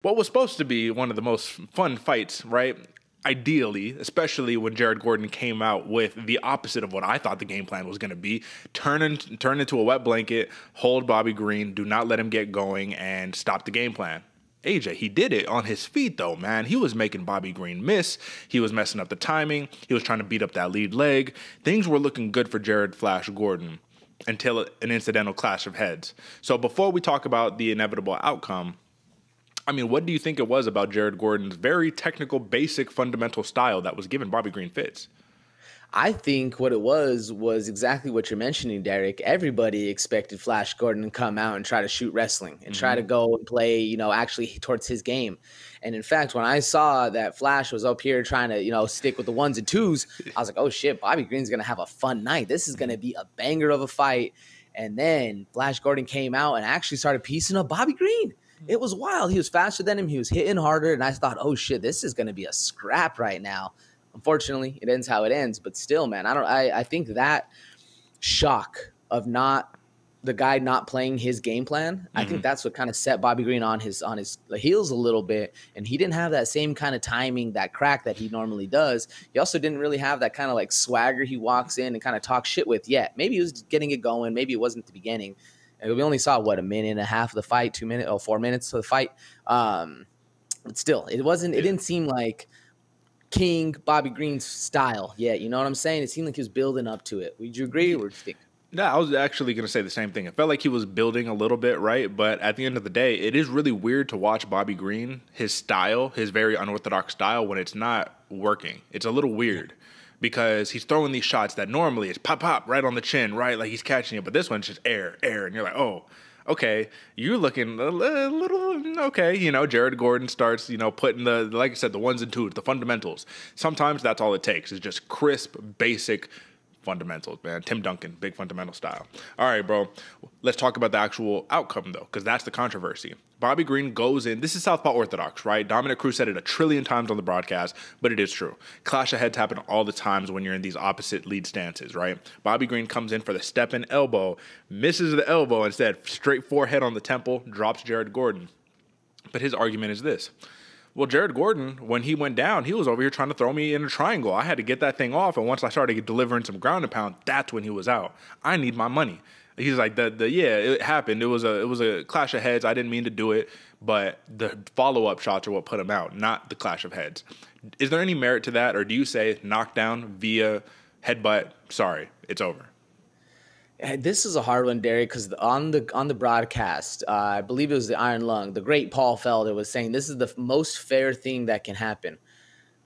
what was supposed to be one of the most fun fights, right? Ideally, especially when Jared Gordon came out with the opposite of what I thought the game plan was going to be, turn into a wet blanket, hold Bobby Green, do not let him get going, and stop the game plan. AJ, he did it on his feet, though, man. He was making Bobby Green miss. He was messing up the timing. He was trying to beat up that lead leg. Things were looking good for Jared Flash Gordon until an incidental clash of heads. So before we talk about the inevitable outcome, I mean, what do you think it was about Jared Gordon's very technical, basic, fundamental style that was giving Bobby Green fits? I think what it was exactly what you're mentioning, Derek. Everybody expected Flash Gordon to come out and try to shoot wrestling and try to go and play, actually towards his game. And in fact, when I saw that Flash was up here trying to, stick with the ones and twos, I was like, oh shit, Bobby Green's going to have a fun night. This is going to be a banger of a fight. And then Flash Gordon came out and actually started piecing up Bobby Green. It was wild. He was faster than him. He was hitting harder. And I thought, oh, shit, this is going to be a scrap right now. Unfortunately, it ends how it ends. But still, man, I think that shock of the guy not playing his game plan, I think that's what kind of set Bobby Green on his heels a little bit. And he didn't have that same kind of timing, that crack that he normally does. He also didn't really have that kind of like swagger he walks in and kind of talks shit with yet. Maybe he was getting it going. Maybe it wasn't at the beginning. And we only saw, a minute and a half of the fight, 4 minutes of the fight. But still, it didn't seem like King Bobby Green's style yet. You know what I'm saying? It seemed like he was building up to it. Would you agree or do you think? No, I was actually going to say the same thing. It felt like he was building a little bit, right? But at the end of the day, it is really weird to watch Bobby Green, his style, his very unorthodox style, when it's not working. It's a little weird. Because he's throwing these shots that normally is pop, pop, right on the chin, right? Like he's catching it. But this one's just air. And you're like, oh, okay. You're looking a little, okay. Jared Gordon starts, putting like I said, the ones and twos, the fundamentals. Sometimes that's all it takes is just crisp, basic fundamentals, man. Tim Duncan, big fundamental style. All right, bro. Let's talk about the actual outcome, though, because that's the controversy. Bobby Green goes in. This is Southpaw Orthodox, right? Dominic Cruz said it a trillion times on the broadcast, but it is true. Clash of heads happen all the times when you're in these opposite lead stances, right? Bobby Green comes in for the step-in elbow, misses the elbow instead, straight forehead on the temple, drops Jared Gordon. But his argument is this. Well, Jared Gordon, when he went down, he was over here trying to throw me in a triangle. I had to get that thing off, and once I started delivering some ground and pound, that's when he was out. I need my money. He's like, it happened. It was a clash of heads. I didn't mean to do it, but the follow-up shots are what put him out, not the clash of heads. Is there any merit to that, or do you say knockdown via headbutt? Sorry, it's over. This is a hard one, Derek, because on the broadcast, I believe it was the Iron Lung, the great Paul Felder was saying this is the most fair thing that can happen.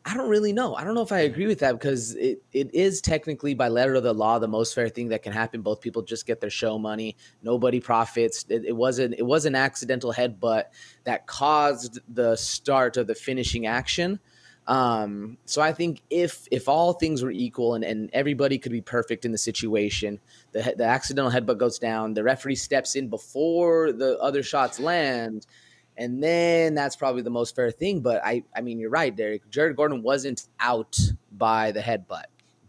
I don't really know. I don't know if I agree with that because it is technically by letter of the law the most fair thing that can happen. Both people just get their show money. Nobody profits. It was an accidental headbutt that caused the start of the finishing action. So I think if all things were equal and everybody could be perfect in the situation, the accidental headbutt goes down, the referee steps in before the other shots land, and then that's probably the most fair thing. But I mean, you're right, Derek. Jared Gordon wasn't out by the headbutt,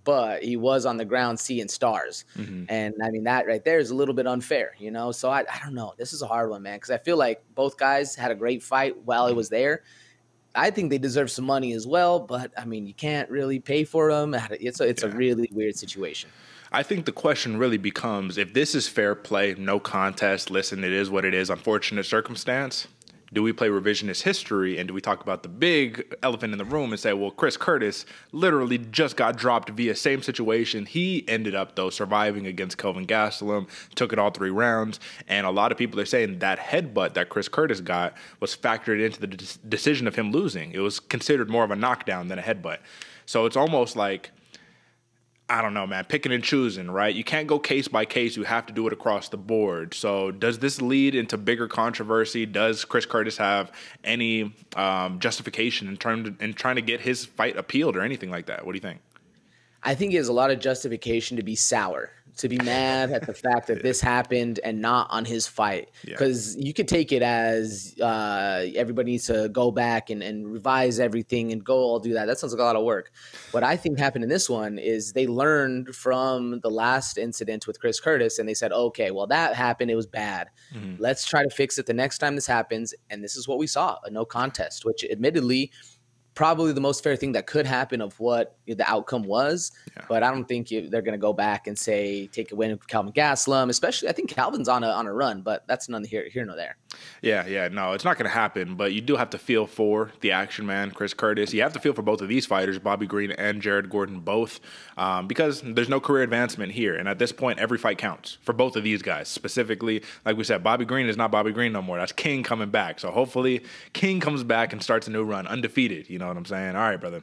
but he was on the ground seeing stars. Mm-hmm. And I mean, that right there is a little bit unfair, So I don't know. This is a hard one, man, because I feel like both guys had a great fight while it was there. I think they deserve some money as well, but I mean, you can't really pay for them. It's a really weird situation. I think the question really becomes, if this is fair play, no contest, listen, it is what it is, unfortunate circumstance, do we play revisionist history and do we talk about the big elephant in the room and say, well, Chris Curtis literally just got dropped via same situation. He ended up, though, surviving against Kelvin Gastelum, took it all 3 rounds, and a lot of people are saying that headbutt that Chris Curtis got was factored into the decision of him losing. It was considered more of a knockdown than a headbutt. So it's almost like, I don't know, man, picking and choosing, right? You can't go case by case. You have to do it across the board. So does this lead into bigger controversy? Does Chris Curtis have any justification in trying to get his fight appealed or anything like that? What do you think? I think he has a lot of justification to be sour, to be mad at the fact that this happened and not on his fight. Yeah. Because you could take it as everybody needs to go back and revise everything and go all do that. That sounds like a lot of work. What I think happened in this one is they learned from the last incident with Chris Curtis, and they said, okay, well, that happened. It was bad. Let's try to fix it the next time this happens. And this is what we saw, a no contest, which admittedly probably the most fair thing that could happen of what the outcome was. Yeah. But I don't think they're going to go back and say, take a win with Calvin Gastelum, especially I think Calvin's on a run, but that's none here nor there. Yeah. No, it's not going to happen, but you do have to feel for the action man, Chris Curtis. You have to feel for both of these fighters, Bobby Green and Jared Gordon, both, because there's no career advancement here. And at this point, every fight counts for both of these guys. Specifically, like we said, Bobby Green is not Bobby Green no more. That's King coming back. So hopefully King comes back and starts a new run, undefeated. You know what I'm saying? All right, brother.